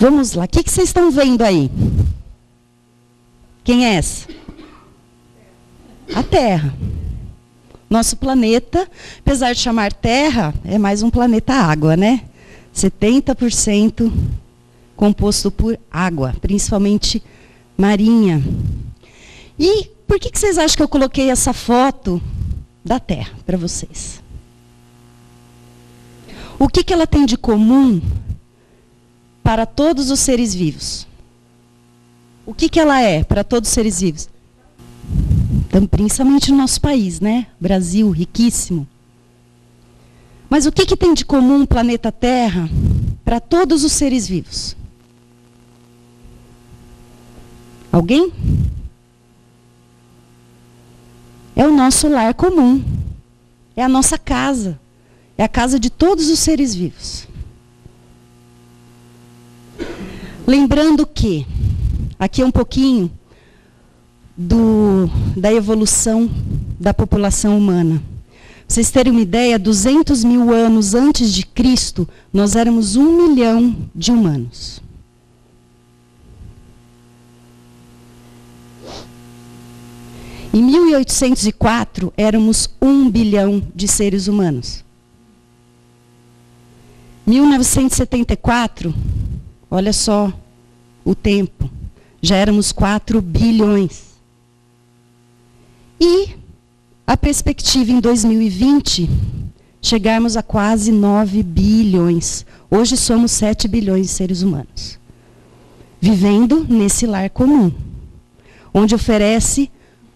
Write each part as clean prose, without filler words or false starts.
Vamos lá, o que vocês estão vendo aí? Quem é essa? A Terra. Nosso planeta, apesar de chamar Terra, é mais um planeta água, né? 70% composto por água, principalmente marinha. E por que vocês acham que eu coloquei essa foto da Terra para vocês? O que ela tem de comum para todos os seres vivos? O que ela é para todos os seres vivos? Então, principalmente no nosso país, né? Brasil, riquíssimo. Mas o que tem de comum o planeta Terra para todos os seres vivos? Alguém? É o nosso lar comum. É a nossa casa. É a casa de todos os seres vivos. Lembrando que, aqui é um pouquinho da evolução da população humana. Pra vocês terem uma ideia, 200 mil anos antes de Cristo, nós éramos 1 milhão de humanos. Em 1804, éramos 1 bilhão de seres humanos. 1974, olha só o tempo, já éramos 4 bilhões. E a perspectiva em 2020, chegarmos a quase 9 bilhões. Hoje somos 7 bilhões de seres humanos. Vivendo nesse lar comum, onde oferece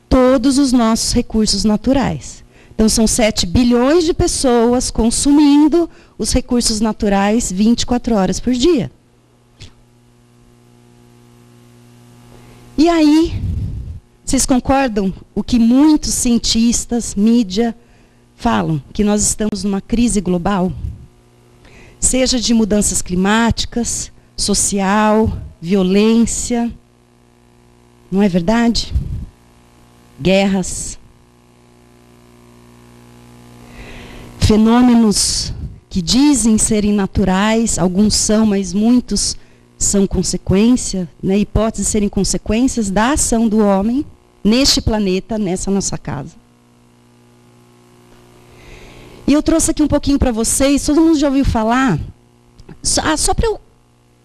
todos os nossos recursos naturais. Então, são 7 bilhões de pessoas consumindo os recursos naturais 24 horas por dia. E aí, vocês concordam o que muitos cientistas, mídia, falam? Que nós estamos numa crise global? Seja de mudanças climáticas, social, violência. Não é verdade? Guerras. Fenômenos que dizem serem naturais, alguns são, mas muitos são consequência, né, hipóteses de serem consequências da ação do homem neste planeta, nessa nossa casa. E eu trouxe aqui um pouquinho para vocês, todo mundo já ouviu falar? Só para eu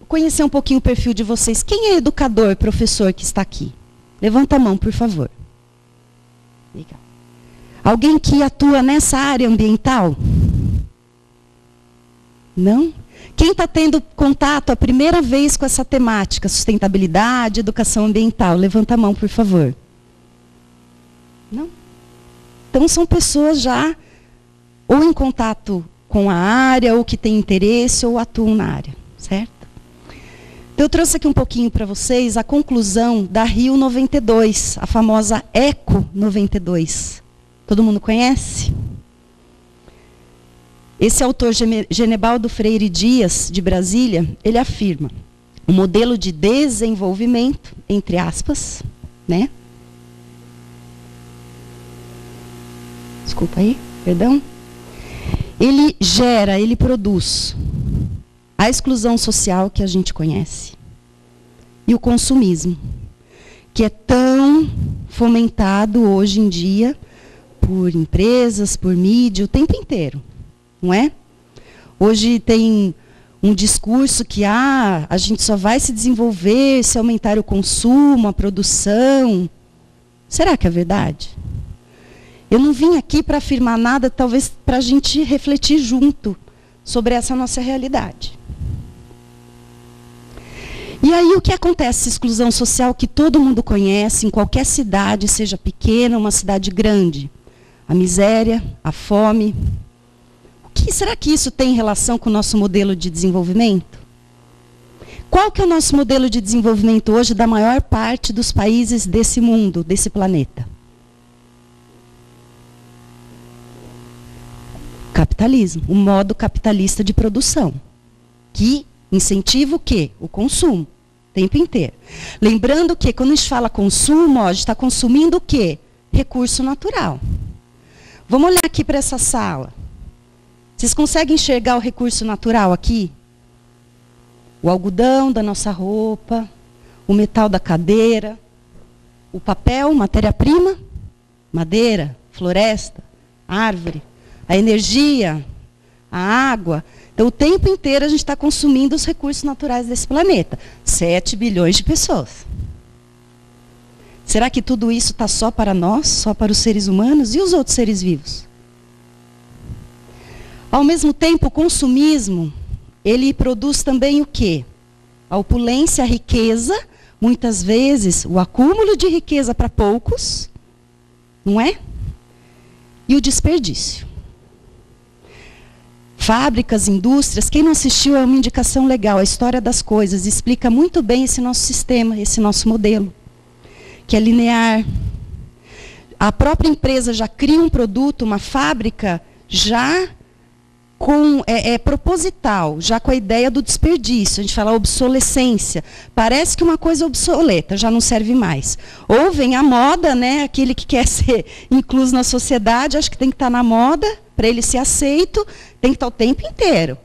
conhecer um pouquinho o perfil de vocês. Quem é educador, professor que está aqui? Levanta a mão, por favor. Legal. Alguém que atua nessa área ambiental? Não? Quem está tendo contato a primeira vez com essa temática, sustentabilidade, educação ambiental? Levanta a mão, por favor. Não? Então, são pessoas já ou em contato com a área, ou que têm interesse, ou atuam na área, certo? Então, eu trouxe aqui um pouquinho para vocês a conclusão da Rio 92, a famosa Eco 92. Todo mundo conhece? Esse autor, Genebaldo Freire Dias, de Brasília, ele afirma: o modelo de desenvolvimento, entre aspas, né? Desculpa aí, perdão. Ele gera, ele produz a exclusão social que a gente conhece e o consumismo, que é tão fomentado hoje em dia por empresas, por mídia, o tempo inteiro, não é? Hoje tem um discurso que a gente só vai se desenvolver se aumentar o consumo, a produção. Será que é verdade? Eu não vim aqui para afirmar nada, talvez para a gente refletir junto sobre essa nossa realidade. E aí o que acontece? Essa exclusão social que todo mundo conhece, em qualquer cidade, seja pequena ou uma cidade grande. A miséria, a fome. Será que isso tem relação com o nosso modelo de desenvolvimento? Qual que é o nosso modelo de desenvolvimento hoje da maior parte dos países desse mundo, desse planeta? Capitalismo, o modo capitalista de produção, que incentiva o quê? O consumo, o tempo inteiro. Lembrando que, quando a gente fala consumo, a gente está consumindo o quê? Recurso natural. Vamos olhar aqui para essa sala. Vocês conseguem enxergar o recurso natural aqui? O algodão da nossa roupa, o metal da cadeira, o papel, matéria-prima, madeira, floresta, árvore, a energia, a água. Então, o tempo inteiro a gente está consumindo os recursos naturais desse planeta. 7 bilhões de pessoas. Será que tudo isso está só para nós, só para os seres humanos? E os outros seres vivos? Ao mesmo tempo, o consumismo, ele produz também o quê? A opulência, a riqueza, muitas vezes o acúmulo de riqueza para poucos, não é? E o desperdício. Fábricas, indústrias, quem não assistiu é uma indicação legal, a História das Coisas, explica muito bem esse nosso sistema, esse nosso modelo, que é linear. A própria empresa já cria um produto, uma fábrica, já proposital, já com a ideia do desperdício. A gente fala obsolescência. Parece que uma coisa é obsoleta, já não serve mais. Ou vem a moda, né, aquele que quer ser incluso na sociedade, acho que tem que estar na moda, para ele ser aceito, tem que estar o tempo inteiro.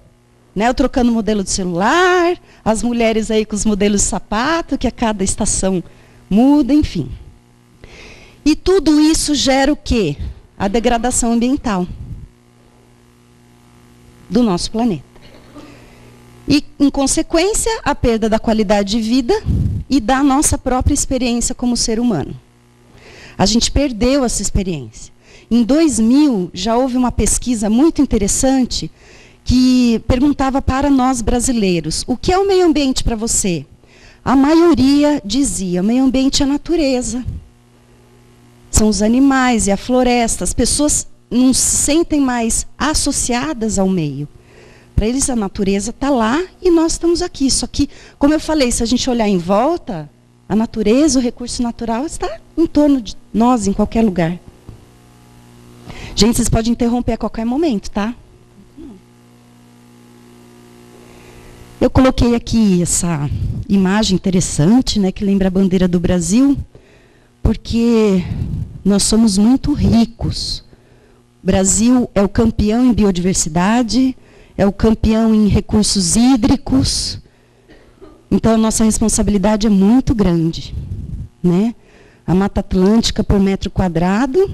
Né, eu trocando modelo de celular, as mulheres aí com os modelos de sapato, que a cada estação muda, enfim. E tudo isso gera o quê? A degradação ambiental do nosso planeta. E, em consequência, a perda da qualidade de vida e da nossa própria experiência como ser humano. A gente perdeu essa experiência. Em 2000, já houve uma pesquisa muito interessante que perguntava para nós brasileiros, o que é o meio ambiente para você? A maioria dizia, meio ambiente é a natureza. São os animais e a floresta. As pessoas não se sentem mais associadas ao meio. Para eles a natureza está lá e nós estamos aqui. Só que, como eu falei, se a gente olhar em volta, a natureza, o recurso natural está em torno de nós, em qualquer lugar. Gente, vocês podem interromper a qualquer momento, tá? Eu coloquei aqui essa imagem interessante, né, que lembra a bandeira do Brasil, porque nós somos muito ricos. O Brasil é o campeão em biodiversidade, é o campeão em recursos hídricos. Então, a nossa responsabilidade é muito grande. Né? A Mata Atlântica, por metro quadrado,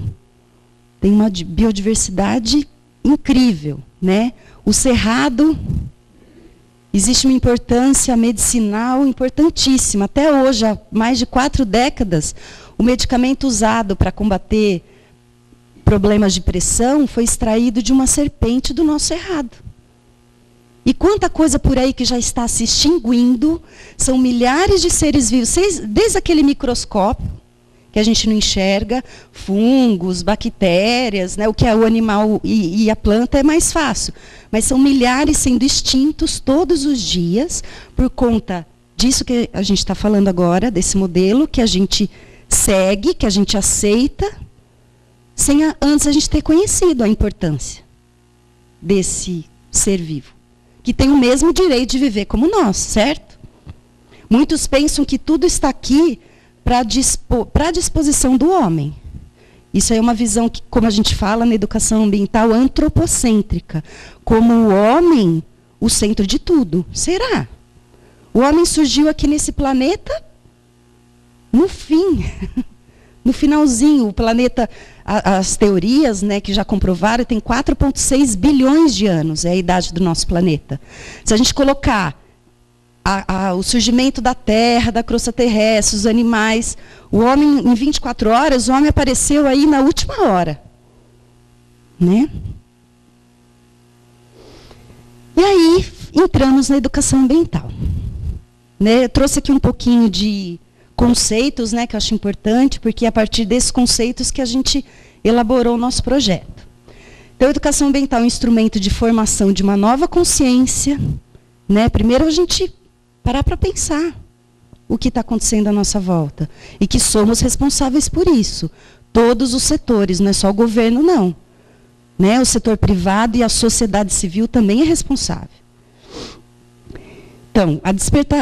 tem uma biodiversidade incrível. Né? O Cerrado, existe uma importância medicinal importantíssima. Até hoje, há mais de 4 décadas, o medicamento usado para combater problemas de pressão foi extraído de uma serpente do nosso cerrado. E quanta coisa por aí que já está se extinguindo, são milhares de seres vivos, desde aquele microscópio, que a gente não enxerga, fungos, bactérias, né, o que é o animal e a planta é mais fácil. Mas são milhares sendo extintos todos os dias, por conta disso que a gente está falando agora, desse modelo que a gente segue, que a gente aceita, sem antes a gente ter conhecido a importância desse ser vivo, que tem o mesmo direito de viver como nós, certo? Muitos pensam que tudo está aqui para a disposição do homem. Isso é uma visão que, como a gente fala na educação ambiental, antropocêntrica, como o homem, o centro de tudo. Será? O homem surgiu aqui nesse planeta no fim. No finalzinho, o planeta, as teorias, né, que já comprovaram, tem 4,6 bilhões de anos, é a idade do nosso planeta. Se a gente colocar o surgimento da Terra, da crosta terrestre, os animais, o homem, em 24 horas, o homem apareceu aí na última hora. Né? E aí, entramos na educação ambiental. Né? Eu trouxe aqui um pouquinho de conceitos, né, que eu acho importante, porque é a partir desses conceitos que a gente elaborou o nosso projeto. Então, a educação ambiental é um instrumento de formação de uma nova consciência. Né? Primeiro, a gente parar para pensar o que está acontecendo à nossa volta. E que somos responsáveis por isso. Todos os setores, não é só o governo, não. Né? O setor privado e a sociedade civil também é responsável. Então,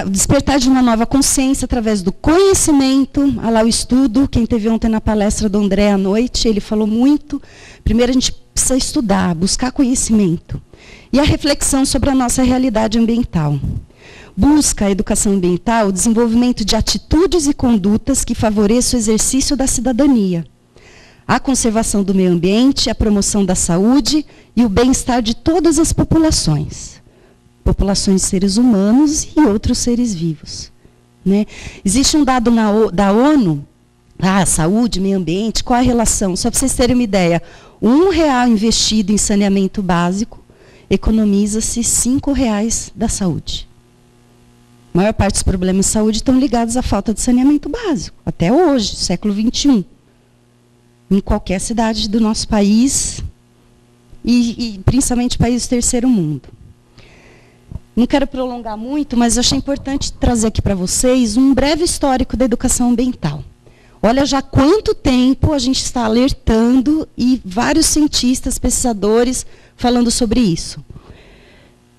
o despertar de uma nova consciência através do conhecimento, olha lá o estudo, quem teve ontem na palestra do André à noite, ele falou muito. Primeiro a gente precisa estudar, buscar conhecimento. E a reflexão sobre a nossa realidade ambiental. busca a educação ambiental o desenvolvimento de atitudes e condutas que favoreçam o exercício da cidadania, a conservação do meio ambiente, a promoção da saúde e o bem-estar de todas as populações. Populações de seres humanos e outros seres vivos. Né? Existe um dado da ONU, saúde, meio ambiente, qual a relação? Só para vocês terem uma ideia, R$1 investido em saneamento básico, economiza-se R$5 da saúde. A maior parte dos problemas de saúde estão ligados à falta de saneamento básico, até hoje, século XXI. Em qualquer cidade do nosso país, e principalmente países do terceiro mundo. Não quero prolongar muito, mas eu achei importante trazer aqui para vocês um breve histórico da educação ambiental. Olha já quanto tempo a gente está alertando e vários cientistas, pesquisadores falando sobre isso.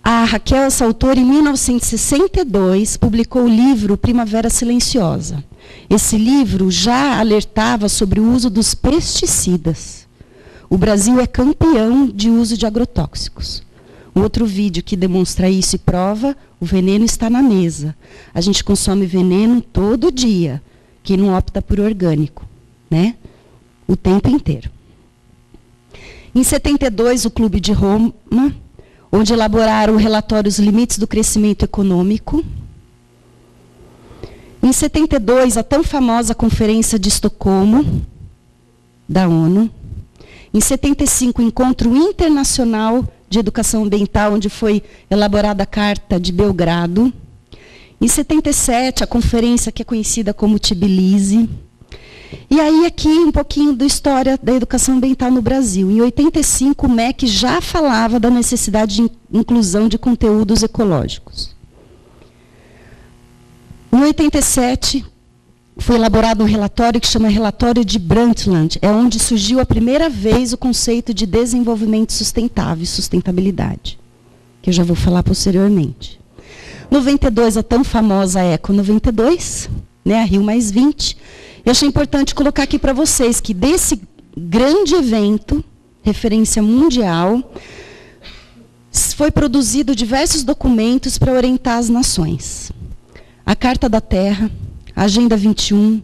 A Raquel, essa autora, em 1962, publicou o livro Primavera Silenciosa. Esse livro já alertava sobre o uso dos pesticidas. O Brasil é campeão de uso de agrotóxicos. Um outro vídeo que demonstra isso e prova, o veneno está na mesa. A gente consome veneno todo dia, quem não opta por orgânico, né? O tempo inteiro. Em 72, o Clube de Roma, onde elaboraram o relatório Os Limites do Crescimento Econômico. Em 72, a tão famosa Conferência de Estocolmo, da ONU. Em 75, o Encontro Internacional de Educação Ambiental, onde foi elaborada a Carta de Belgrado. Em 77, a conferência que é conhecida como Tbilisi. E aí aqui um pouquinho da história da educação ambiental no Brasil. Em 85, o MEC já falava da necessidade de inclusão de conteúdos ecológicos. Em 87, foi elaborado um relatório que chama Relatório de Brundtland, é onde surgiu a primeira vez o conceito de desenvolvimento sustentável e sustentabilidade, que eu já vou falar posteriormente. 92, a tão famosa Eco 92, né, a Rio+20. Eu achei importante colocar aqui para vocês que desse grande evento, referência mundial, foi produzido diversos documentos para orientar as nações. A Carta da Terra, a Agenda 21,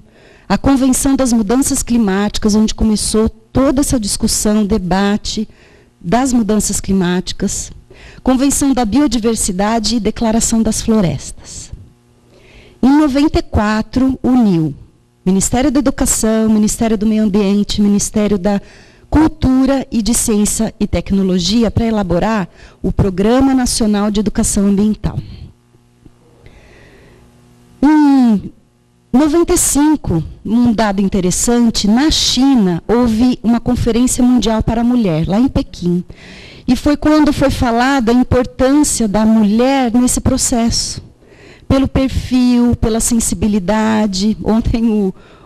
a Convenção das Mudanças Climáticas, onde começou toda essa discussão, debate das mudanças climáticas, Convenção da Biodiversidade e Declaração das Florestas. Em 94, uniu Ministério da Educação, Ministério do Meio Ambiente, Ministério da Cultura e de Ciência e Tecnologia para elaborar o Programa Nacional de Educação Ambiental. Em 95, um dado interessante, na China houve uma Conferência Mundial para a Mulher, lá em Pequim. E foi quando foi falada a importância da mulher nesse processo. Pelo perfil, pela sensibilidade. Ontem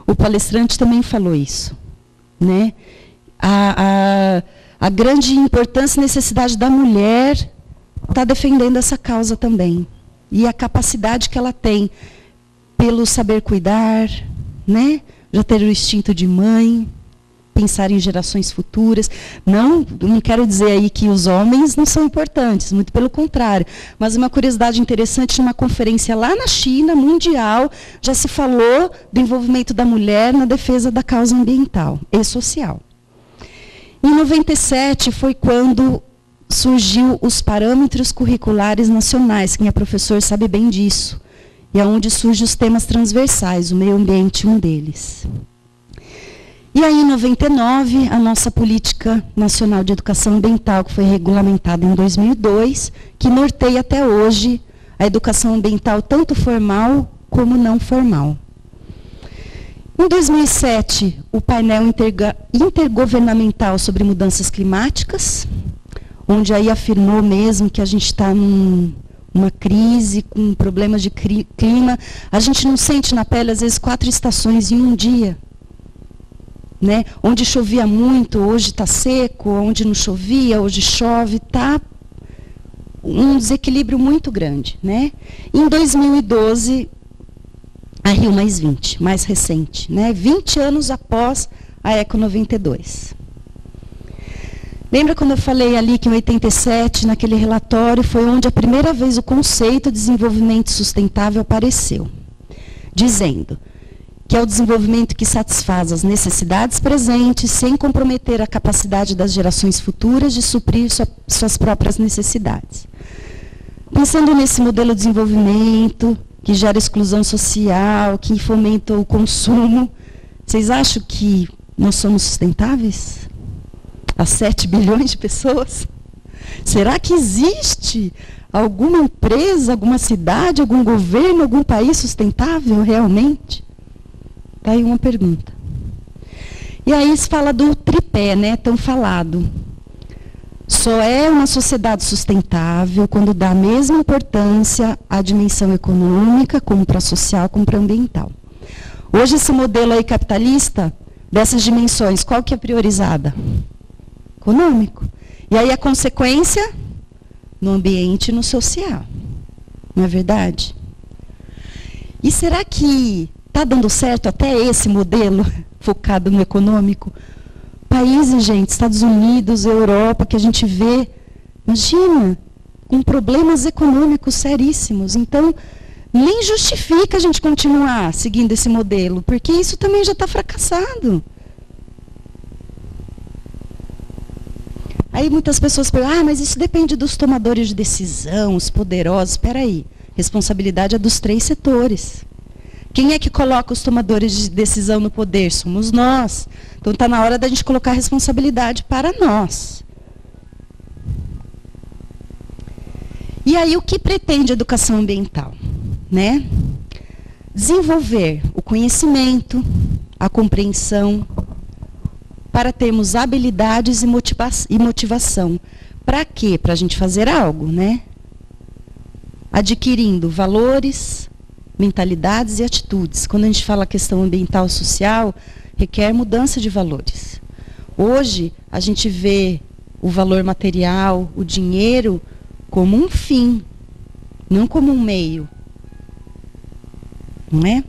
o palestrante também falou isso. Né? A grande importância e necessidade da mulher está defendendo essa causa também. E a capacidade que ela tem pelo saber cuidar, né? Já ter o instinto de mãe, pensar em gerações futuras. Não quero dizer aí que os homens não são importantes, muito pelo contrário. Mas uma curiosidade interessante, numa conferência lá na China, mundial, já se falou do envolvimento da mulher na defesa da causa ambiental e social. Em 97 foi quando surgiu os parâmetros curriculares nacionais, quem é professor sabe bem disso. E é onde surgem os temas transversais, o meio ambiente um deles. E aí, em 99, a nossa Política Nacional de Educação Ambiental, que foi regulamentada em 2002, que norteia até hoje a educação ambiental, tanto formal como não formal. Em 2007, o painel intergovernamental sobre mudanças climáticas, onde aí afirmou mesmo que a gente está numa crise, com problemas de clima. A gente não sente na pele, às vezes, 4 estações em um dia. Né? Onde chovia muito, hoje está seco, onde não chovia, hoje chove, está um desequilíbrio muito grande. Né? Em 2012, a Rio+20, mais recente, né? 20 anos após a Eco 92. Lembra quando eu falei ali que em 87, naquele relatório, foi onde a primeira vez o conceito de desenvolvimento sustentável apareceu, dizendo que é o desenvolvimento que satisfaz as necessidades presentes sem comprometer a capacidade das gerações futuras de suprir suas próprias necessidades. Pensando nesse modelo de desenvolvimento, que gera exclusão social, que fomenta o consumo, vocês acham que nós somos sustentáveis? As 7 bilhões de pessoas? Será que existe alguma empresa, alguma cidade, algum governo, algum país sustentável realmente? Está aí uma pergunta. E aí se fala do tripé, né, tão falado. Só é uma sociedade sustentável quando dá a mesma importância à dimensão econômica, como para a social, como para a ambiental. Hoje esse modelo aí capitalista, dessas dimensões, qual que é priorizada? Econômico. E aí a consequência? No ambiente e no social. Não é verdade? E será que está dando certo até esse modelo focado no econômico? Países, gente, Estados Unidos, Europa, que a gente vê, imagina, com problemas econômicos seríssimos. Então, nem justifica a gente continuar seguindo esse modelo, porque isso também já está fracassado. Aí muitas pessoas perguntam, mas isso depende dos tomadores de decisão, os poderosos. Espera aí, responsabilidade é dos 3 setores. Quem é que coloca os tomadores de decisão no poder? Somos nós. Então está na hora da gente colocar a responsabilidade para nós. E aí o que pretende a educação ambiental? Né? Desenvolver o conhecimento, a compreensão, para termos habilidades e motivação. Para quê? Para a gente fazer algo, né? Adquirindo valores, mentalidades e atitudes. Quando a gente fala questão ambiental e social, requer mudança de valores. Hoje, a gente vê o valor material, o dinheiro, como um fim, não como um meio. Não é?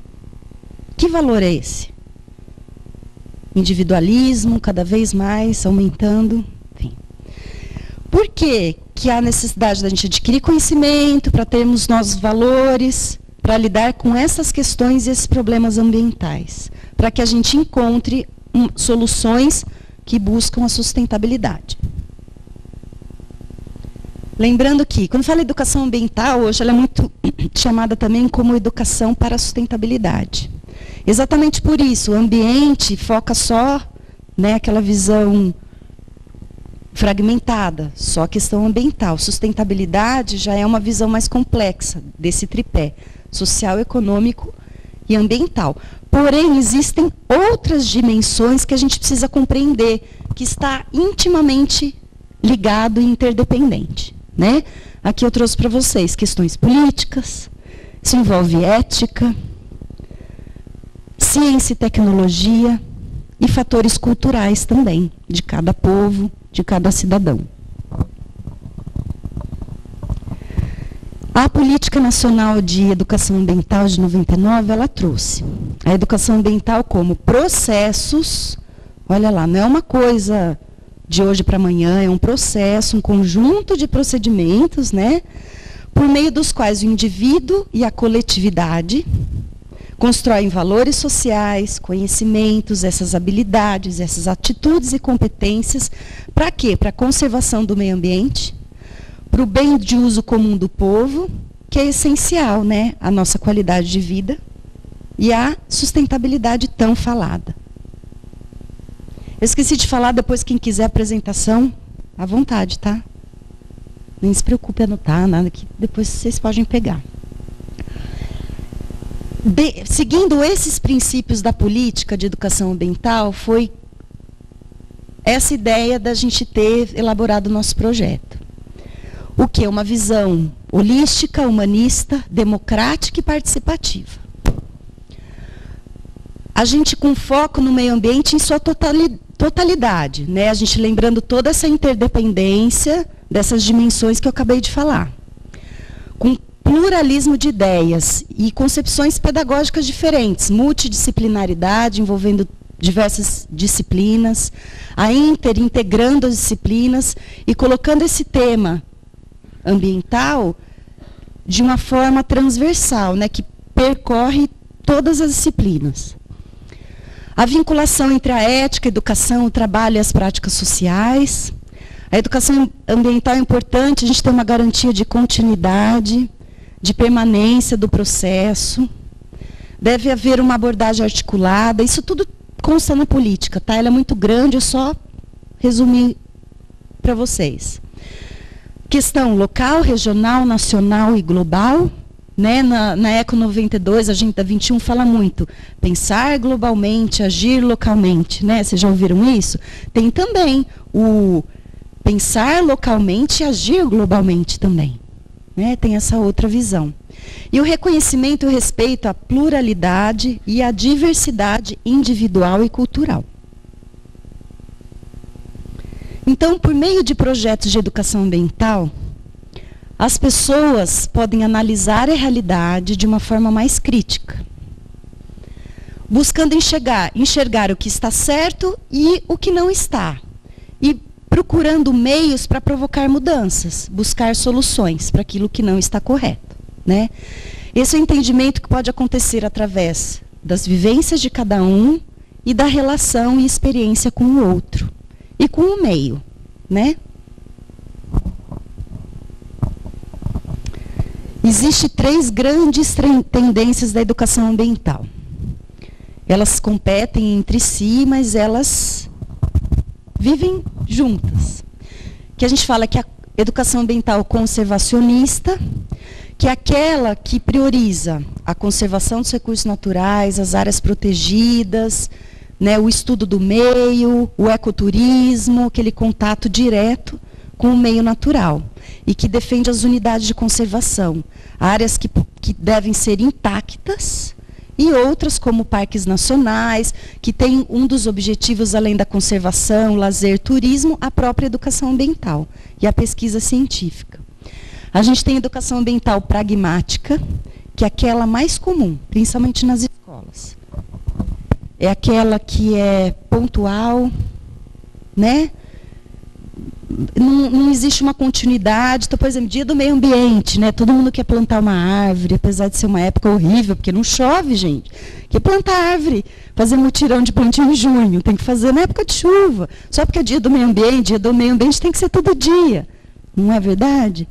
Que valor é esse? Individualismo, cada vez mais aumentando. Enfim. Por que há necessidade da gente adquirir conhecimento, para termos novos valores, para lidar com essas questões e esses problemas ambientais? Para que a gente encontre soluções que buscam a sustentabilidade. Lembrando que, quando fala educação ambiental, hoje ela é muito chamada também como educação para a sustentabilidade. Exatamente por isso, o ambiente foca só, né, aquela visão fragmentada, só a questão ambiental. Sustentabilidade já é uma visão mais complexa desse tripé, social, econômico e ambiental. Porém, existem outras dimensões que a gente precisa compreender, que está intimamente ligado e interdependente. Né? Aqui eu trouxe para vocês questões políticas, isso envolve ética, ciência e tecnologia e fatores culturais também, de cada povo, de cada cidadão. A Política Nacional de Educação Ambiental de 99, ela trouxe a educação ambiental como processos, olha lá, não é uma coisa de hoje para amanhã, é um processo, um conjunto de procedimentos, né, por meio dos quais o indivíduo e a coletividade constroem valores sociais, conhecimentos, essas habilidades, essas atitudes e competências, para quê? Para a conservação do meio ambiente, para o bem de uso comum do povo, que é essencial, né, a nossa qualidade de vida e a sustentabilidade tão falada. Eu esqueci de falar, depois quem quiser a apresentação, à vontade, tá? Nem se preocupe em anotar, nada, que depois vocês podem pegar. Seguindo esses princípios da política de educação ambiental, foi essa ideia da gente ter elaborado o nosso projeto. O que é uma visão holística, humanista, democrática e participativa. A gente com foco no meio ambiente em sua totalidade, né? A gente lembrando toda essa interdependência dessas dimensões que eu acabei de falar. Com pluralismo de ideias e concepções pedagógicas diferentes, multidisciplinaridade envolvendo diversas disciplinas, a Inter integrando as disciplinas e colocando esse tema ambiental de uma forma transversal, né, que percorre todas as disciplinas. A vinculação entre a ética, a educação, o trabalho e as práticas sociais. A educação ambiental é importante, a gente tem uma garantia de continuidade, de permanência do processo. Deve haver uma abordagem articulada, isso tudo consta na política, tá? Ela é muito grande, eu só resumi para vocês. Questão local, regional, nacional e global. Né? Na Eco 92, a Agenda 21 fala muito, pensar globalmente, agir localmente. Né? Vocês já ouviram isso? Tem também o pensar localmente e agir globalmente também. Né? Tem essa outra visão. E o reconhecimento e o respeito à pluralidade e à diversidade individual e cultural. Então, por meio de projetos de educação ambiental, as pessoas podem analisar a realidade de uma forma mais crítica, buscando enxergar o que está certo e o que não está, e procurando meios para provocar mudanças, buscar soluções para aquilo que não está correto. Né? Esse é o entendimento que pode acontecer através das vivências de cada um e da relação e experiência com o outro, e com o meio. Né? Existem 3 grandes tendências da educação ambiental. Elas competem entre si, mas elas vivem juntas. Que a gente fala que a educação ambiental conservacionista, que é aquela que prioriza a conservação dos recursos naturais, as áreas protegidas, né, o estudo do meio, o ecoturismo, aquele contato direto com o meio natural. E que defende as unidades de conservação, áreas que devem ser intactas, e outras como parques nacionais, que tem um dos objetivos, além da conservação, lazer, turismo, a própria educação ambiental e a pesquisa científica. A gente tem educação ambiental pragmática, que é aquela mais comum, principalmente nas escolas. É aquela que é pontual, né? Não existe uma continuidade. Então, por exemplo, dia do meio ambiente, né? Todo mundo quer plantar uma árvore, apesar de ser uma época horrível, porque não chove, gente. Quer plantar árvore, fazer mutirão de plantio em junho, tem que fazer na época de chuva. Só porque é dia do meio ambiente tem que ser todo dia. Não é verdade?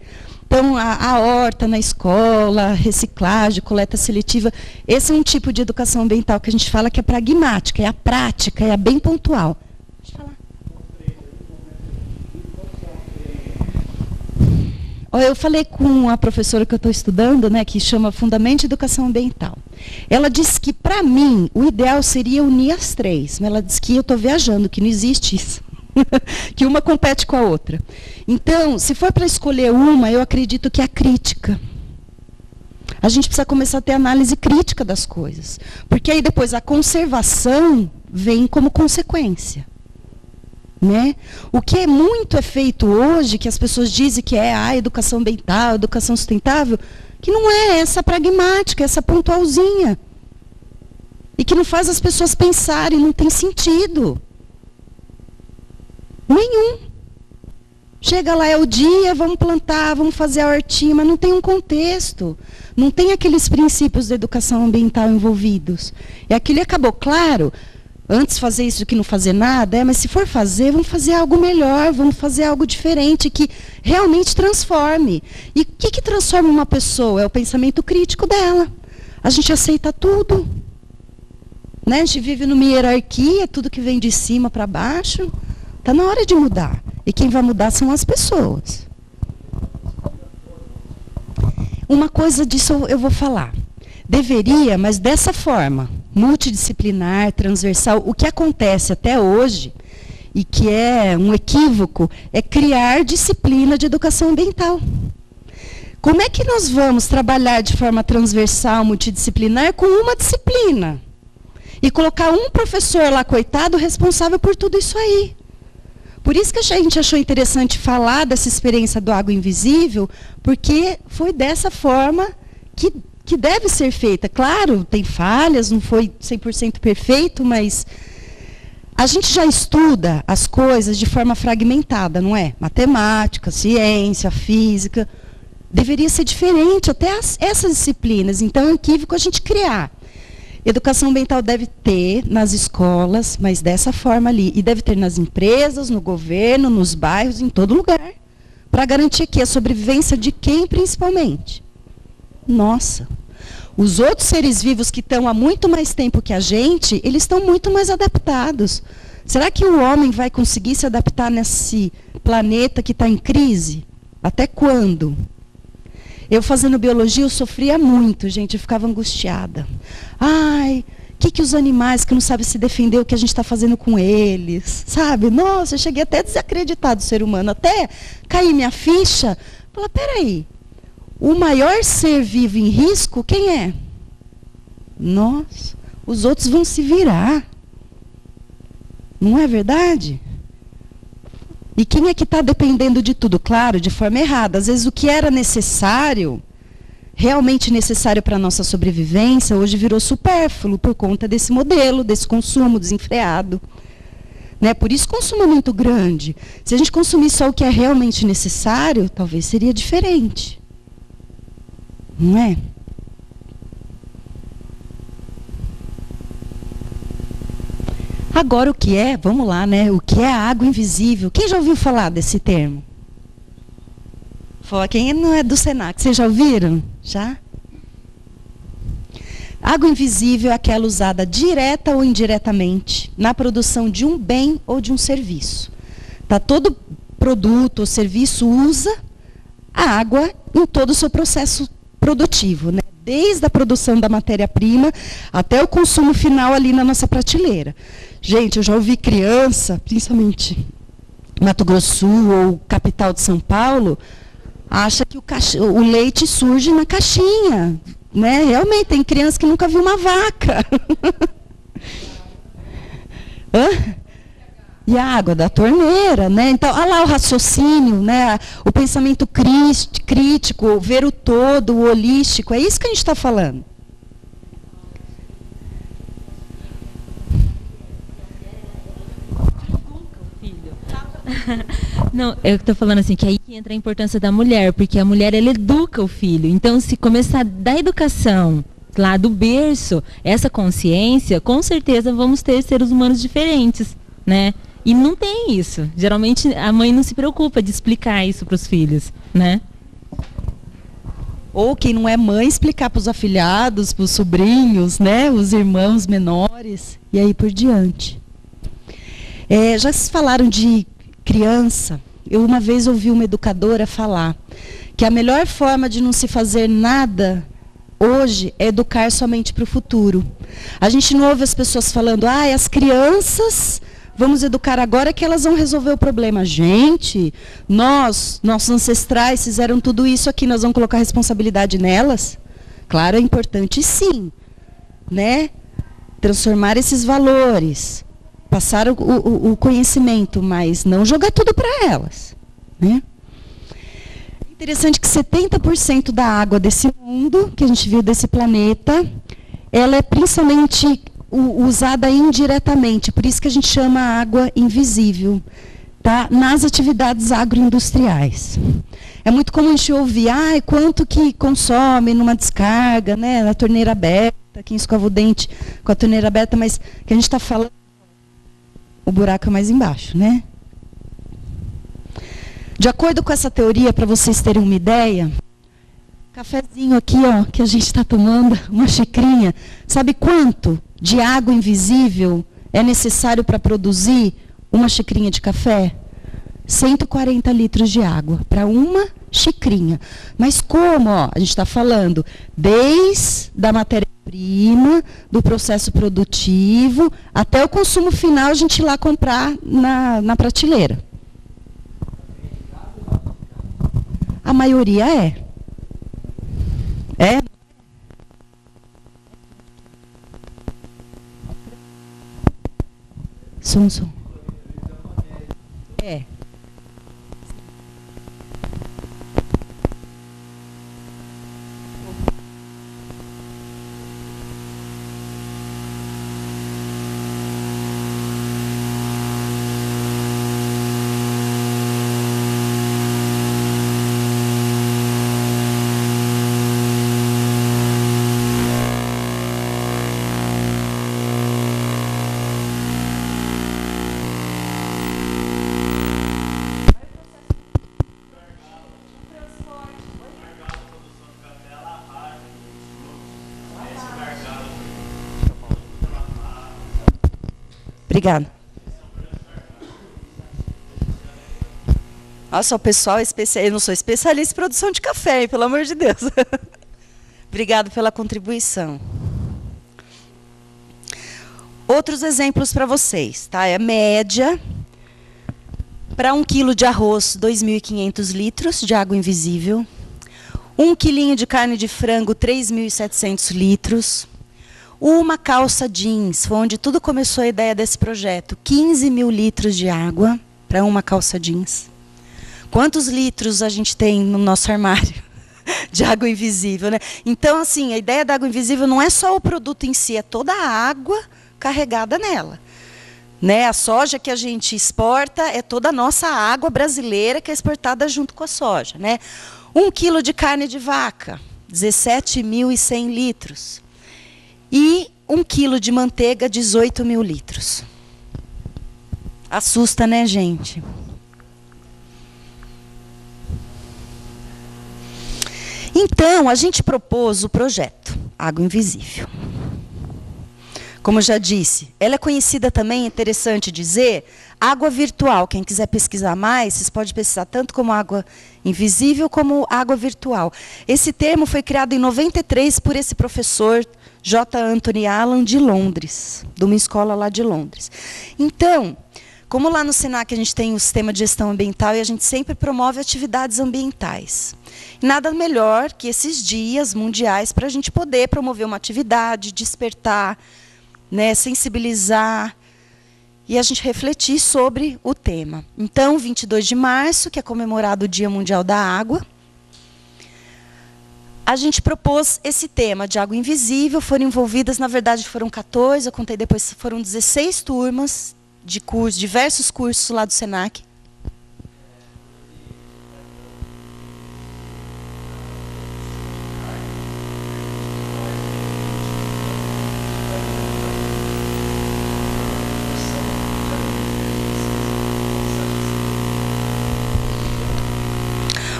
Então, a horta na escola, reciclagem, coleta seletiva, esse é um tipo de educação ambiental que a gente fala que é pragmática, é a prática, é a bem pontual. Deixa eu falar. Eu falei com a professora que eu estou estudando, né, que chama Fundamento de Educação Ambiental. Ela disse que, para mim, o ideal seria unir as 3. Mas ela disse que eu estou viajando, que não existe isso. Que uma compete com a outra. Então, se for para escolher uma, eu acredito que é a crítica. A gente precisa começar a ter análise crítica das coisas. Porque aí depois a conservação vem como consequência. Né? O que é feito hoje, que as pessoas dizem que é a educação ambiental, educação sustentável, que não é essa pragmática, essa pontualzinha. E que não faz as pessoas pensarem, não tem sentido. Nenhum. Chega lá, é o dia, vamos plantar, vamos fazer a hortinha, mas não tem um contexto. Não tem aqueles princípios da educação ambiental envolvidos. E aquilo acabou, claro. Antes fazer isso do que não fazer nada, mas se for fazer, vamos fazer algo melhor, vamos fazer algo diferente, que realmente transforme. E o que transforma uma pessoa? É o pensamento crítico dela. A gente aceita tudo. Né? A gente vive numa hierarquia, tudo que vem de cima para baixo. Está na hora de mudar. E quem vai mudar são as pessoas. Uma coisa disso eu vou falar. Deveria, mas dessa forma, multidisciplinar, transversal, o que acontece até hoje, e que é um equívoco, é criar disciplina de educação ambiental. Como é que nós vamos trabalhar de forma transversal, multidisciplinar, com uma disciplina? E colocar um professor lá, coitado, responsável por tudo isso aí. Por isso que a gente achou interessante falar dessa experiência do Água Invisível, porque foi dessa forma que deve ser feita. Claro, tem falhas, não foi 100% perfeito, mas A gente já estuda as coisas de forma fragmentada, não é? Matemática, ciência, física. Deveria ser diferente até essas disciplinas. Então, é equívoco a gente criar. Educação ambiental deve ter nas escolas, mas dessa forma ali. E deve ter nas empresas, no governo, nos bairros, em todo lugar. Para garantir que a sobrevivência de quem, principalmente? Nossa. Os outros seres vivos que estão há muito mais tempo que a gente, eles estão muito mais adaptados. Será que o homem vai conseguir se adaptar nesse planeta que está em crise? Até quando? Eu fazendo biologia, eu sofria muito, gente, eu ficava angustiada. Ai, o que os animais que não sabem se defender, o que a gente está fazendo com eles? Sabe? Nossa, eu cheguei até a desacreditar do ser humano, até cair minha ficha. Falar, peraí, o maior ser vivo em risco, quem é? Nós. Os outros vão se virar. Não é verdade? E quem é que está dependendo de tudo? Claro, de forma errada. Às vezes o que era necessário, realmente necessário para a nossa sobrevivência, hoje virou supérfluo por conta desse modelo, desse consumo desenfreado. Né? Por isso o consumo é muito grande. Se a gente consumir só o que é realmente necessário, talvez seria diferente. Não é? Agora o que é, vamos lá, né? O que é a água invisível? Quem já ouviu falar desse termo? Quem não é do Senac, vocês já ouviram? Já? Água invisível é aquela usada direta ou indiretamente na produção de um bem ou de um serviço. Tá, todo produto ou serviço usa a água em todo o seu processo produtivo, né? Desde a produção da matéria-prima até o consumo final ali na nossa prateleira. Gente, eu já ouvi criança, principalmente Mato Grosso do Sul ou capital de São Paulo, acha que o leite surge na caixinha. Né? Realmente, tem criança que nunca viu uma vaca. Hã? E a água da torneira, né? Então, olha lá o raciocínio, né? O pensamento crítico, ver o todo, o holístico, é isso que a gente está falando. Não, eu estou falando assim, que aí que entra a importância da mulher, porque a mulher, ela educa o filho. Então, se começar da educação, lá do berço, essa consciência, com certeza vamos ter seres humanos diferentes, né? E não tem isso. Geralmente, a mãe não se preocupa de explicar isso para os filhos, né? Ou quem não é mãe, explicar para os afilhados, para os sobrinhos, né? Os irmãos menores, e aí por diante. Já se falaram de criança. Eu uma vez ouvi uma educadora falar que a melhor forma de não se fazer nada hoje é educar somente para o futuro. A gente não ouve as pessoas falando, as crianças, vamos educar agora que elas vão resolver o problema. Gente, nossos ancestrais fizeram tudo isso aqui, nós vamos colocar responsabilidade nelas? Claro, é importante sim, né? Transformar esses valores, passar o conhecimento, mas não jogar tudo para elas. Né? Interessante que 70% da água desse mundo, que a gente viu desse planeta, ela é principalmente usada indiretamente, por isso que a gente chama água invisível, tá? Nas atividades agroindustriais. É muito comum a gente ouvir, quanto que consome numa descarga, né, na torneira aberta, quem escova o dente com a torneira aberta, mas que a gente está falando, o buraco é mais embaixo, né? De acordo com essa teoria, para vocês terem uma ideia, cafezinho aqui, ó, que a gente está tomando, uma xicrinha, sabe quanto de água invisível é necessário para produzir uma xicrinha de café? 140 litros de água para uma xicrinha. Mas como, ó, a gente está falando desde a matéria-prima, do processo produtivo, até o consumo final, a gente ir lá comprar na prateleira. A maioria é. É? Som. É. Obrigada. Nossa, o pessoal é especialista. Eu não sou especialista em produção de café, hein, pelo amor de Deus. Obrigado pela contribuição. Outros exemplos para vocês, tá? É média. Para 1 quilo de arroz, 2.500 litros de água invisível. 1 quilinho de carne de frango, 3.700 litros. Uma calça jeans, foi onde tudo começou a ideia desse projeto. 15.000 litros de água para uma calça jeans. Quantos litros a gente tem no nosso armário de água invisível, né? Então, assim, a ideia da água invisível não é só o produto em si, é toda a água carregada nela. Né? A soja que a gente exporta é toda a nossa água brasileira que é exportada junto com a soja. Né? 1 quilo de carne de vaca, 17.100 litros. E 1 quilo de manteiga, 18.000 litros. Assusta, né, gente? Então, a gente propôs o projeto Água Invisível. Como eu já disse, ela é conhecida também, é interessante dizer, água virtual. Quem quiser pesquisar mais, vocês podem pesquisar tanto como água invisível como água virtual. Esse termo foi criado em 93 por esse professor J. Anthony Allen, de Londres, de uma escola lá de Londres. Então, como lá no Senac a gente tem o sistema de gestão ambiental e a gente sempre promove atividades ambientais. Nada melhor que esses dias mundiais para a gente poder promover uma atividade, despertar, né, sensibilizar e a gente refletir sobre o tema. Então, 22 de março, que é comemorado o Dia Mundial da Água, a gente propôs esse tema de água invisível. Foram envolvidas, na verdade, foram 14, eu contei depois, foram 16 turmas de cursos, diversos cursos lá do Senac.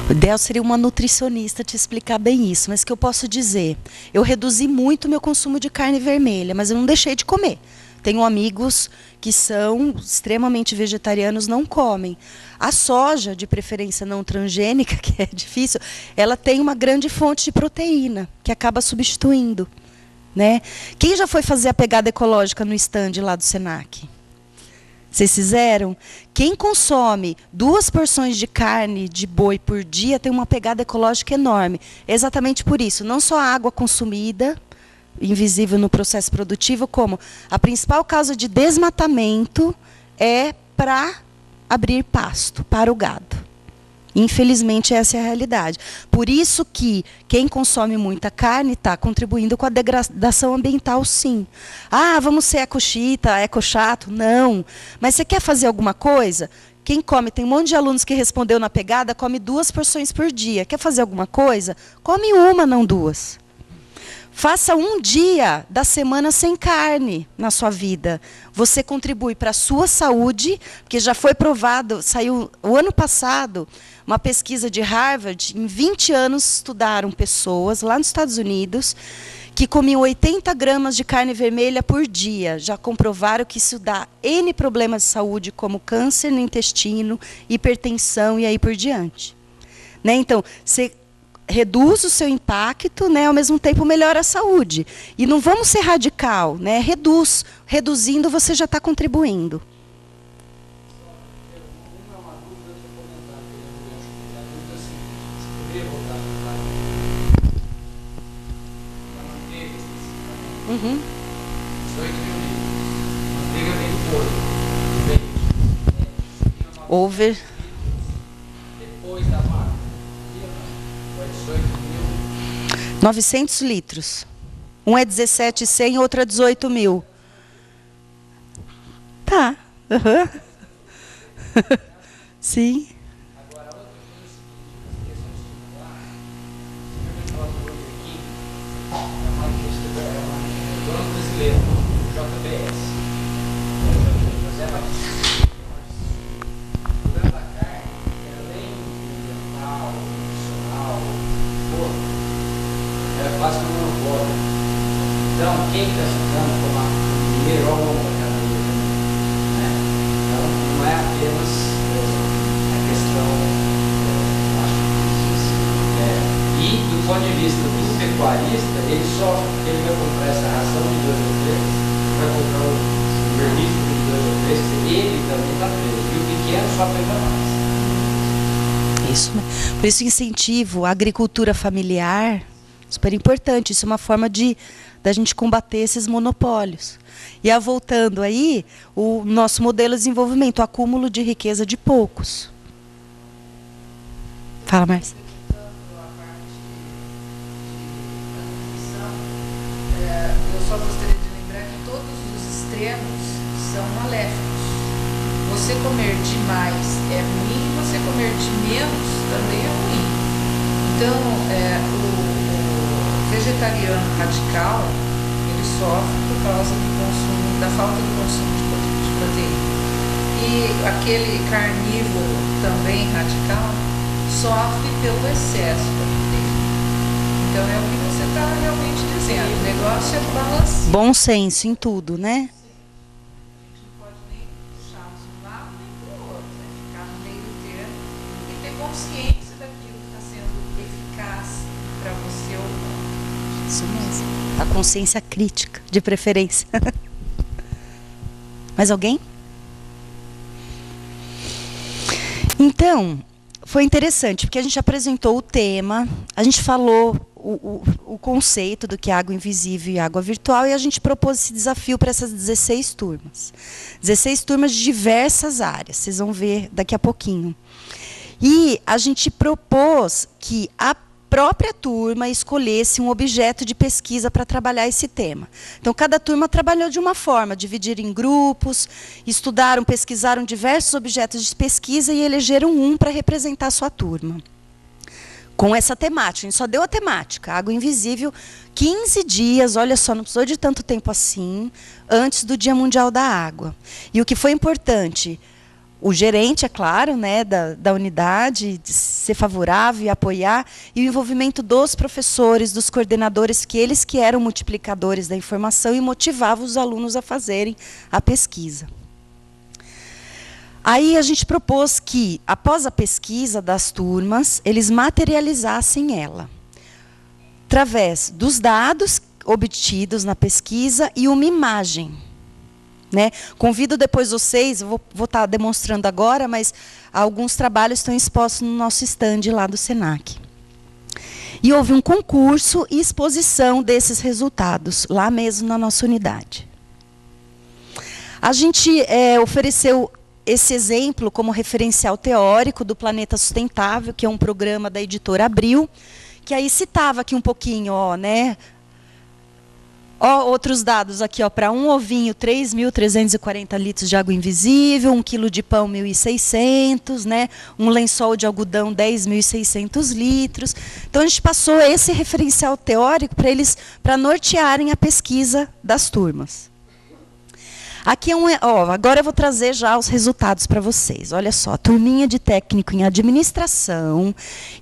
O ideal seria uma nutricionista te explicar bem isso, mas o que eu posso dizer? Eu reduzi muito o meu consumo de carne vermelha, mas eu não deixei de comer. Tenho amigos que são extremamente vegetarianos, não comem. A soja, de preferência não transgênica, que é difícil, ela tem uma grande fonte de proteína, que acaba substituindo. Né? Quem já foi fazer a pegada ecológica no stand lá do Senac? Vocês fizeram? Quem consome 2 porções de carne de boi por dia tem uma pegada ecológica enorme. É exatamente por isso, não só a água consumida, invisível no processo produtivo, como a principal causa de desmatamento é para abrir pasto para o gado. Infelizmente, essa é a realidade. Por isso que quem consome muita carne está contribuindo com a degradação ambiental, sim. Ah, vamos ser ecochita, ecochato? Não. Mas você quer fazer alguma coisa? Quem come, tem um monte de alunos que respondeu na pegada, come 2 porções por dia. Quer fazer alguma coisa? Come uma, não 2. Faça um dia da semana sem carne na sua vida. Você contribui para a sua saúde, porque já foi provado, saiu o ano passado, uma pesquisa de Harvard, em 20 anos estudaram pessoas lá nos Estados Unidos que comiam 80 gramas de carne vermelha por dia. Já comprovaram que isso dá N problemas de saúde, como câncer no intestino, hipertensão e aí por diante. Né? Então, você reduz o seu impacto, né, ao mesmo tempo melhora a saúde. E não vamos ser radical, né? Reduz. Reduzindo, você já está contribuindo. Uhum. 18 mil litros. Manteiga vem do boi. Over. Depois da vaca. Foi 18 mil. 900 litros. Um é 17.100, outro é 18 mil. Tá. Uhum. Sim. Agora, outra coisa é o seguinte, as questões de lá, você vai falar do aqui, é uma dona brasileira, JBS. José Batista. O problema da carne, além do ambiental, nutricional, ela é quase um monopólio. Então, quem está ficando tomar dinheiro ao longo da cadeia, apenas a questão e do ponto de vista do pecuarista, ele vai comprar essa ração de 2 ou 3, vai comprar um vermífugo de 2 ou 3, ele também está preso, e o pequeno só pega mais. Isso, né? Por isso incentivo a agricultura familiar, super importante. Isso é uma forma da gente combater esses monopólios. E voltando aí, o nosso modelo de desenvolvimento, o acúmulo de riqueza de poucos. Fala, Márcia. Eu só gostaria de lembrar que todos os extremos são maléficos. Você comer demais é ruim, você comer de menos também é ruim. Então, o vegetariano radical, ele sofre por causa da falta do consumo de proteína. E aquele carnívoro também radical sofre pelo excesso da proteína. Então, é o que você está realmente dizendo. O negócio é balancear. Bom senso em tudo, né? Consciência daquilo que está sendo eficaz para você ou não. Isso mesmo. A consciência crítica, de preferência. Mais alguém? Então, foi interessante, porque a gente apresentou o tema, a gente falou o conceito do que é água invisível e água virtual, e a gente propôs esse desafio para essas 16 turmas. 16 turmas de diversas áreas, vocês vão ver daqui a pouquinho. E a gente propôs que a própria turma escolhesse um objeto de pesquisa para trabalhar esse tema. Então, cada turma trabalhou de uma forma, dividiram em grupos, estudaram, pesquisaram diversos objetos de pesquisa e elegeram um para representar a sua turma. Com essa temática, a gente só deu a temática, água invisível, 15 dias, olha só, não precisou de tanto tempo assim, antes do Dia Mundial da Água. E o que foi importante, o gerente, é claro, né, da unidade, de ser favorável e apoiar, e o envolvimento dos professores, dos coordenadores, eles que eram multiplicadores da informação e motivavam os alunos a fazerem a pesquisa. Aí a gente propôs que, após a pesquisa das turmas, eles materializassem ela, através dos dados obtidos na pesquisa e uma imagem. Né? Convido depois vocês, vou estar demonstrando agora, mas alguns trabalhos estão expostos no nosso stand lá do SENAC. E houve um concurso e exposição desses resultados, lá mesmo na nossa unidade. A gente ofereceu esse exemplo como referencial teórico do Planeta Sustentável, que é um programa da editora Abril, que aí citava aqui um pouquinho, né? Outros dados aqui, para um ovinho, 3.340 litros de água invisível, 1 quilo de pão, 1.600, né? Um lençol de algodão, 10.600 litros. Então, a gente passou esse referencial teórico para eles, para nortearem a pesquisa das turmas. Aqui agora eu vou trazer já os resultados para vocês. Olha só, a turminha de técnico em administração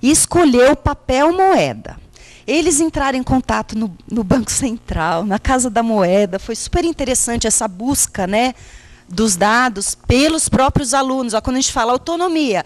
escolheu papel moeda. Eles entraram em contato no Banco Central, na Casa da Moeda. Foi super interessante essa busca, né, dos dados pelos próprios alunos. Quando a gente fala autonomia,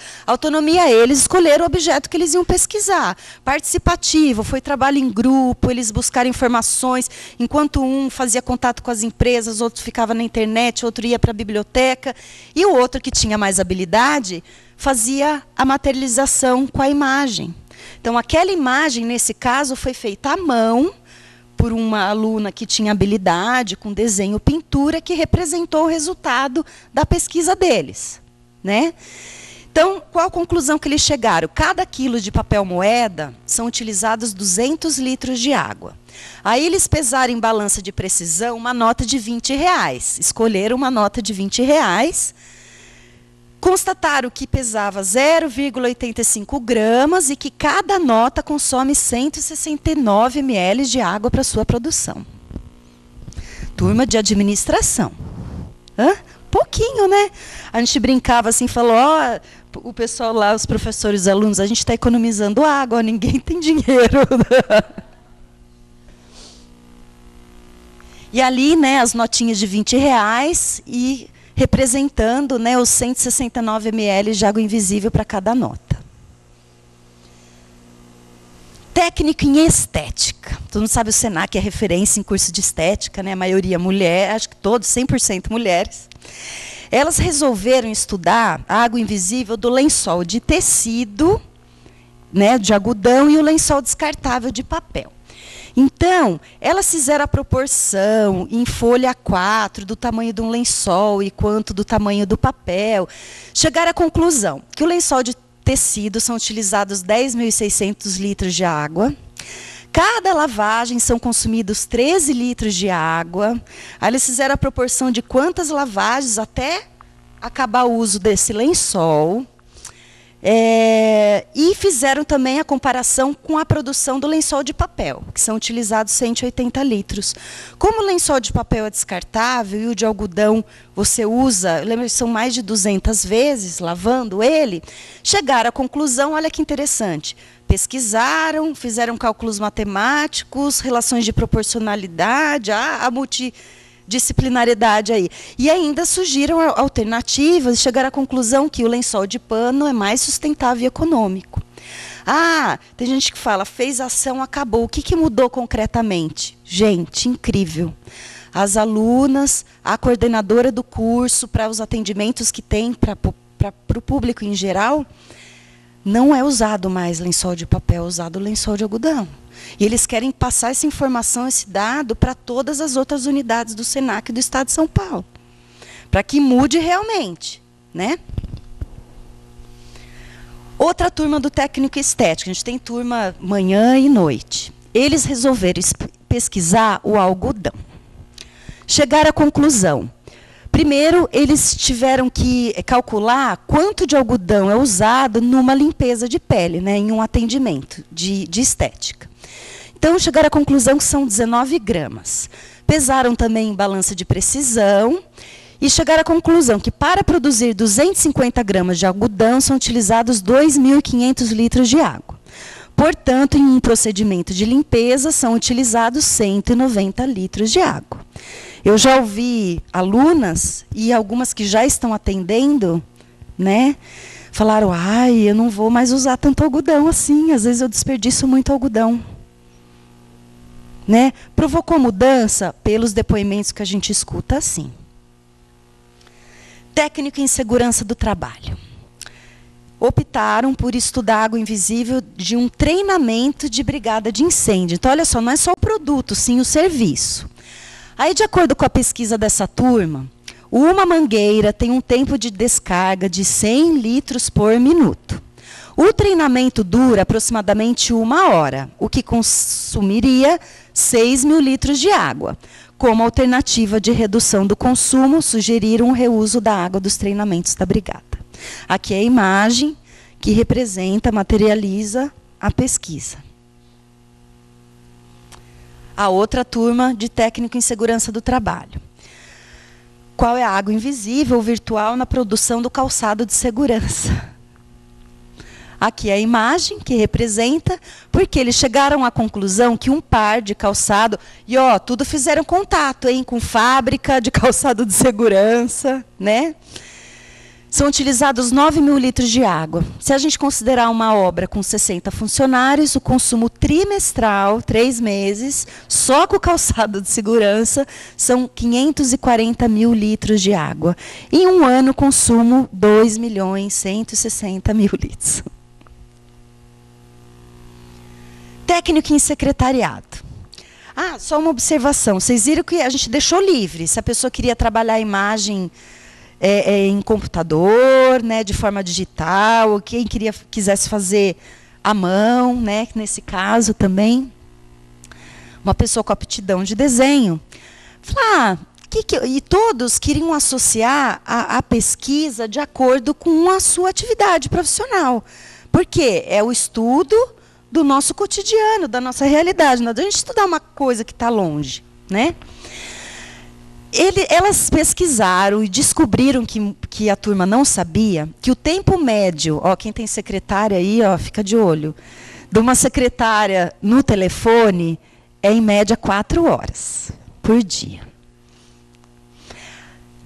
eles escolheram o objeto que eles iam pesquisar. Participativo, foi trabalho em grupo, eles buscaram informações, enquanto um fazia contato com as empresas, outro ficava na internet, outro ia para a biblioteca, e o outro, que tinha mais habilidade, fazia a materialização com a imagem. Então, aquela imagem, nesse caso, foi feita à mão por uma aluna que tinha habilidade com desenho, pintura, que representou o resultado da pesquisa deles, né? Então, qual a conclusão que eles chegaram? Cada quilo de papel moeda são utilizados 200 litros de água. Aí eles pesaram em balança de precisão uma nota de R$20. Escolheram uma nota de R$20, constataram que pesava 0,85 gramas e que cada nota consome 169 ml de água para sua produção. Turma de administração. Pouquinho, né? A gente brincava assim, falou, o pessoal lá, os professores, os alunos, a gente está economizando água, ninguém tem dinheiro. E ali, né, as notinhas de R$20 e representando, né, os 169 ml de água invisível para cada nota. Técnico em estética. Todo mundo sabe, o Senac é referência em curso de estética, né? A maioria mulher, acho que todos, 100% mulheres. Elas resolveram estudar a água invisível do lençol de tecido, né, de algodão, e o lençol descartável de papel. Então, elas fizeram a proporção em folha A4 do tamanho de um lençol e quanto do tamanho do papel. Chegaram à conclusão que o lençol de tecido são utilizados 10.600 litros de água. Cada lavagem são consumidos 13 litros de água. Aí eles fizeram a proporção de quantas lavagens até acabar o uso desse lençol. E fizeram também a comparação com a produção do lençol de papel, que são utilizados 180 litros. Como o lençol de papel é descartável e o de algodão você usa, eu lembro que são mais de 200 vezes lavando ele, chegaram à conclusão, olha que interessante, pesquisaram, fizeram cálculos matemáticos, relações de proporcionalidade, a multidisciplinariedade aí. E ainda surgiram alternativas e chegaram à conclusão que o lençol de pano é mais sustentável e econômico. Tem gente que fala, fez ação, acabou. O que mudou concretamente? Gente, incrível. As alunas, a coordenadora do curso, para os atendimentos que tem para o público em geral, não é usado mais lençol de papel, é usado lençol de algodão. E eles querem passar essa informação, esse dado, para todas as outras unidades do Senac do Estado de São Paulo. Para que mude realmente, né? Outra turma do técnico estético, a gente tem turma manhã e noite. Eles resolveram pesquisar o algodão. Chegaram à conclusão. Primeiro, eles tiveram que calcular quanto de algodão é usado numa limpeza de pele, né, em um atendimento de estética. Então, chegaram à conclusão que são 19 gramas. Pesaram também em balança de precisão e chegaram à conclusão que, para produzir 250 gramas de algodão, são utilizados 2.500 litros de água. Portanto, em um procedimento de limpeza, são utilizados 190 litros de água. Eu já ouvi alunas, e algumas que já estão atendendo, né, falaram, eu não vou mais usar tanto algodão assim, às vezes eu desperdiço muito algodão. Né? Provocou mudança pelos depoimentos que a gente escuta assim. Técnico em segurança do trabalho. Optaram por estudar água invisível de um treinamento de brigada de incêndio. Então, olha só, não é só o produto, sim o serviço. Aí, de acordo com a pesquisa dessa turma, uma mangueira tem um tempo de descarga de 100 litros por minuto. O treinamento dura aproximadamente 1 hora, o que consumiria 6.000 litros de água. Como alternativa de redução do consumo, sugeriram o reuso da água dos treinamentos da brigada. Aqui é a imagem que representa, materializa a pesquisa. A outra turma de técnico em segurança do trabalho. Qual é a água invisível ou virtual na produção do calçado de segurança? Aqui é a imagem que representa, porque eles chegaram à conclusão que um par de calçado, e tudo fizeram contato, com fábrica de calçado de segurança, né? São utilizados 9.000 litros de água. Se a gente considerar uma obra com 60 funcionários, o consumo trimestral, 3 meses, só com o calçado de segurança, são 540.000 litros de água. Em um ano, consumo 2.160.000 litros. Técnico em secretariado. Só uma observação. Vocês viram que a gente deixou livre. Se a pessoa queria trabalhar a imagem em computador, né, de forma digital, ou quem quisesse fazer à mão, né, nesse caso também, uma pessoa com aptidão de desenho. E todos queriam associar a pesquisa de acordo com a sua atividade profissional. Porque é o estudo do nosso cotidiano, da nossa realidade. Não adianta a gente estudar uma coisa que está longe, né? Elas pesquisaram e descobriram que a turma não sabia que o tempo médio, quem tem secretária aí, fica de olho, de uma secretária no telefone é, em média, 4 horas por dia.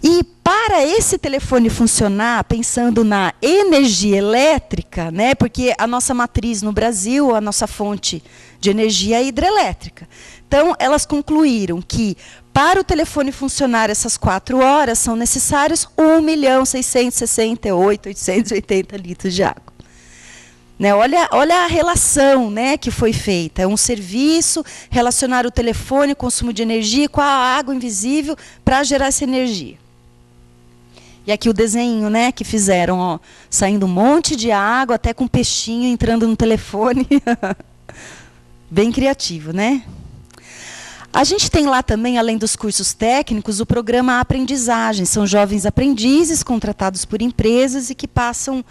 E para esse telefone funcionar, pensando na energia elétrica, né, porque a nossa matriz no Brasil, a nossa fonte de energia é hidrelétrica. Então, elas concluíram que, para o telefone funcionar essas 4 horas, são necessários 1.668.880 litros de água. Né, olha a relação, né, que foi feita. É um serviço, relacionar o telefone, o consumo de energia com a água invisível para gerar essa energia. E aqui o desenho, né, que fizeram, ó, saindo um monte de água, até com um peixinho entrando no telefone. Bem criativo, né? A gente tem lá também, além dos cursos técnicos, o programa Aprendizagem. São jovens aprendizes contratados por empresas e que passam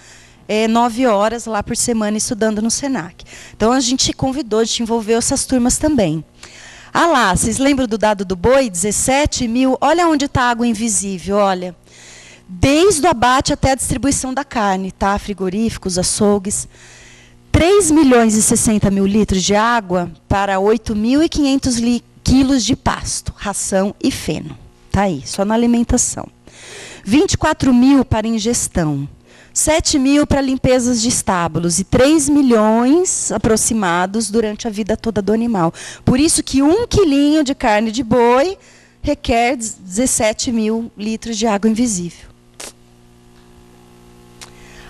9 horas lá por semana estudando no Senac. Então, a gente convidou, a gente envolveu essas turmas também. Ah lá, vocês lembram do dado do boi? 17 mil. Olha onde está a água invisível, olha. Desde o abate até a distribuição da carne, tá? Frigoríficos, açougues. 3.060.000 litros de água para 8.500 quilos de pasto, ração e feno. Tá aí, só na alimentação. 24 mil para ingestão. 7 mil para limpezas de estábulos e 3 milhões aproximados durante a vida toda do animal. Por isso que 1 quilinho de carne de boi requer 17 mil litros de água invisível.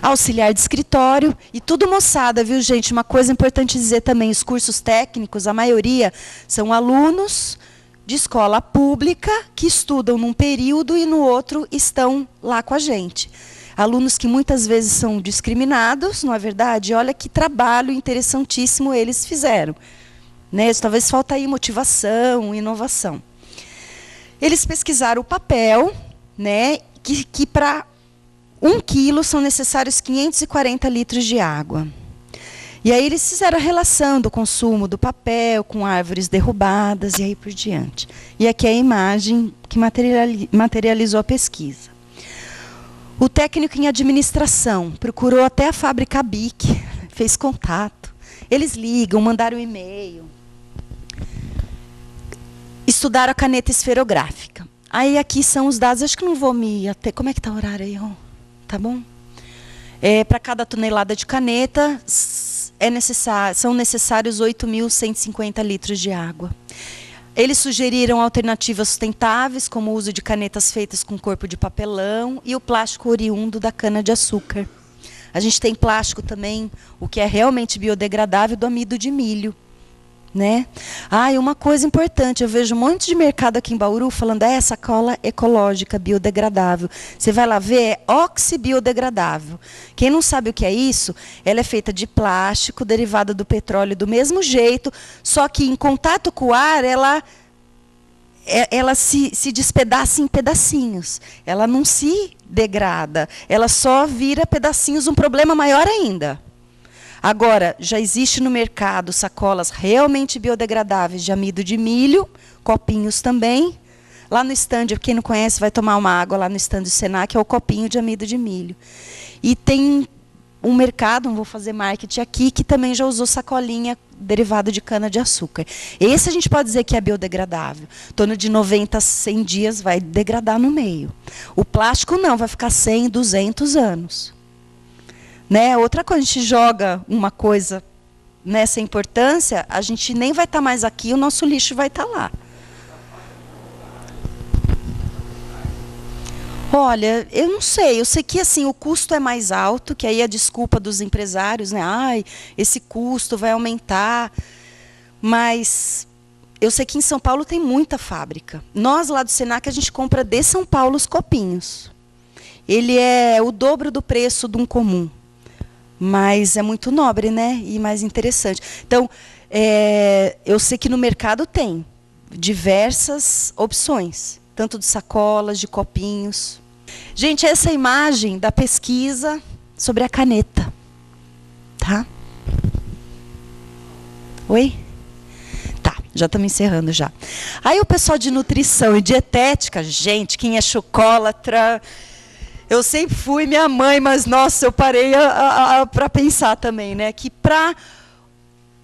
Auxiliar de escritório, e tudo moçada, viu, gente? Uma coisa importante dizer também, os cursos técnicos, a maioria são alunos de escola pública que estudam num período e no outro estão lá com a gente. Alunos que muitas vezes são discriminados, não é verdade? Olha que trabalho interessantíssimo eles fizeram. Né? Talvez falta aí motivação, inovação. Eles pesquisaram o papel, né, que para 1 quilo são necessários 540 litros de água. E aí eles fizeram a relação do consumo do papel com árvores derrubadas e aí por diante. E aqui é a imagem que materializou a pesquisa. O técnico em administração procurou até a fábrica BIC, fez contato. Eles ligam, mandaram um e-mail. Estudaram a caneta esferográfica. Aí aqui são os dados, acho que não vou me ater. Como é que está o horário aí? Tá bom? Para cada tonelada de caneta, são necessários 8.150 litros de água. Eles sugeriram alternativas sustentáveis, como o uso de canetas feitas com corpo de papelão e o plástico oriundo da cana-de-açúcar. A gente tem plástico também, o que é realmente biodegradável, do amido de milho. Né? E uma coisa importante, eu vejo um monte de mercado aqui em Bauru falando, sacola ecológica, biodegradável. Você vai lá ver, é oxibiodegradável. Quem não sabe o que é isso, ela é feita de plástico, derivada do petróleo do mesmo jeito, só que em contato com o ar, ela se despedaça em pedacinhos. Ela não se degrada, ela só vira pedacinhos, um problema maior ainda. Agora, já existe no mercado sacolas realmente biodegradáveis de amido de milho, copinhos também. Lá no stand, quem não conhece vai tomar uma água lá no stand do Senac, é o copinho de amido de milho. E tem um mercado, não vou fazer marketing aqui, que também já usou sacolinha derivada de cana-de-açúcar. Esse a gente pode dizer que é biodegradável. Em torno de 90 a 100 dias vai degradar no meio. O plástico não, vai ficar 100, 200 anos. Né? Outra coisa, a gente joga uma coisa nessa importância, a gente nem vai estar mais aqui, o nosso lixo vai estar lá. Olha, eu não sei, eu sei que assim, o custo é mais alto, que aí é a desculpa dos empresários, né? Esse custo vai aumentar, mas eu sei que em São Paulo tem muita fábrica. Nós lá do Senac, a gente compra de São Paulo os copinhos. Ele é o dobro do preço de um comum. Mas é muito nobre, né? E mais interessante. Então, eu sei que no mercado tem diversas opções, tanto de sacolas, de copinhos. Gente, essa é a imagem da pesquisa sobre a caneta. Tá? Oi? Tá, já estamos encerrando já. Aí o pessoal de nutrição e dietética, gente, quem é chocolatra... Eu sempre fui minha mãe, mas, nossa, eu parei para pensar também, né? Que para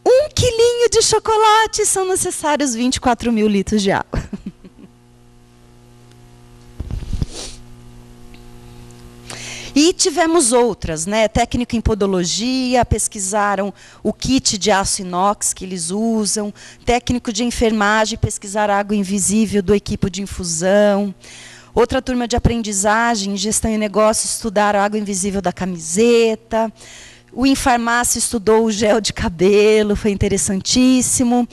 1 quilinho de chocolate são necessários 24 mil litros de água. E tivemos outras, né? Técnico em podologia, pesquisaram o kit de aço inox que eles usam. Técnico de enfermagem, pesquisaram a água invisível do equipo de infusão. Outra turma de aprendizagem, gestão e negócios, estudaram a água invisível da camiseta. O em farmácia estudou o gel de cabelo, foi interessantíssimo.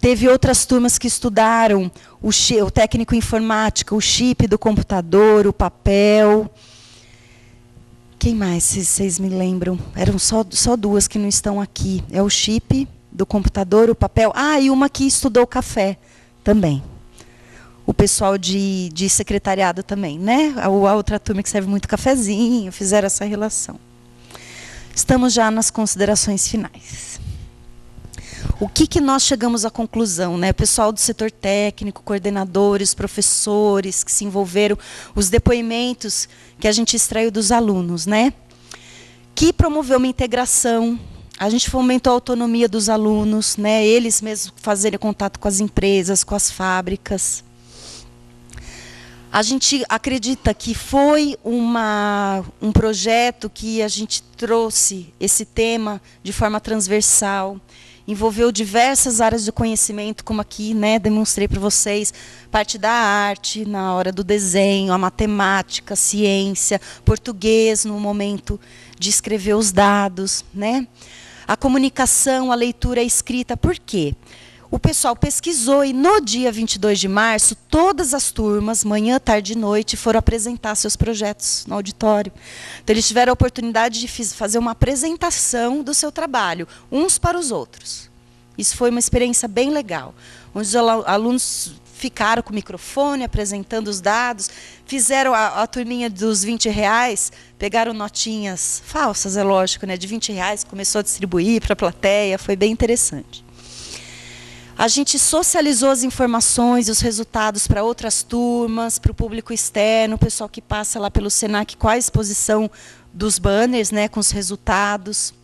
Teve outras turmas que estudaram o técnico em informática, o chip do computador, o papel. Quem mais, se vocês me lembram? Eram só duas que não estão aqui. É o chip do computador, o papel. Ah, e uma que estudou café também. O pessoal de secretariado também, né? A outra turma que serve muito cafezinho, fizeram essa relação. Estamos já nas considerações finais. O que nós chegamos à conclusão, né? O pessoal do setor técnico, coordenadores, professores que se envolveram, os depoimentos que a gente extraiu dos alunos, né? Que promoveu uma integração, a gente fomentou a autonomia dos alunos, né? Eles mesmos fazerem contato com as empresas, com as fábricas. A gente acredita que foi um projeto que a gente trouxe esse tema de forma transversal, envolveu diversas áreas de conhecimento, como aqui, né, demonstrei para vocês, parte da arte, na hora do desenho, a matemática, a ciência, português no momento de escrever os dados, né? A comunicação, a leitura, a escrita. Por quê? O pessoal pesquisou e no dia 22 de março, todas as turmas, manhã, tarde e noite, foram apresentar seus projetos no auditório. Então, eles tiveram a oportunidade de fazer uma apresentação do seu trabalho, uns para os outros. Isso foi uma experiência bem legal, onde os alunos ficaram com o microfone, apresentando os dados, fizeram a turminha dos R$20, pegaram notinhas falsas, é lógico, né, de R$20, começou a distribuir para a plateia, foi bem interessante. A gente socializou as informações e os resultados para outras turmas, para o público externo, o pessoal que passa lá pelo Senac, com a exposição dos banners, né, com os resultados.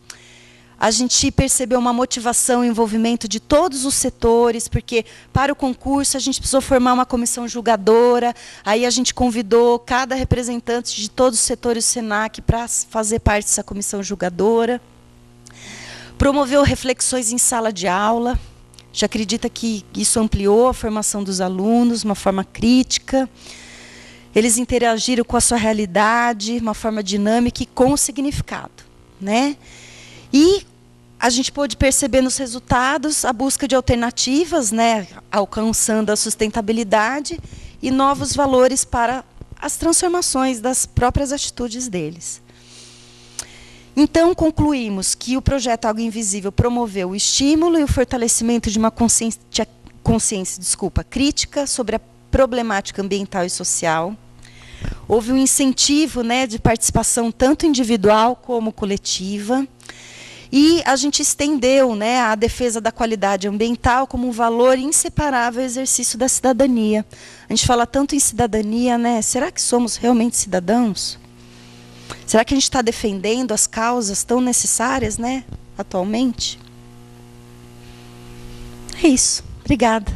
A gente percebeu uma motivação e envolvimento de todos os setores, porque para o concurso a gente precisou formar uma comissão julgadora, aí a gente convidou cada representante de todos os setores do Senac para fazer parte dessa comissão julgadora. Promoveu reflexões em sala de aula. Já acredita que isso ampliou a formação dos alunos, uma forma crítica. Eles interagiram com a sua realidade, uma forma dinâmica e com significado, né? E a gente pôde perceber nos resultados a busca de alternativas, né, alcançando a sustentabilidade e novos valores para as transformações das próprias atitudes deles. Então, concluímos que o projeto Água Invisível promoveu o estímulo e o fortalecimento de uma consciência crítica sobre a problemática ambiental e social. Houve um incentivo, né, de participação tanto individual como coletiva. E a gente estendeu, né, a defesa da qualidade ambiental como um valor inseparável ao exercício da cidadania. A gente fala tanto em cidadania, né? Será que somos realmente cidadãos? Será que a gente está defendendo as causas tão necessárias, né, atualmente? É isso. Obrigada.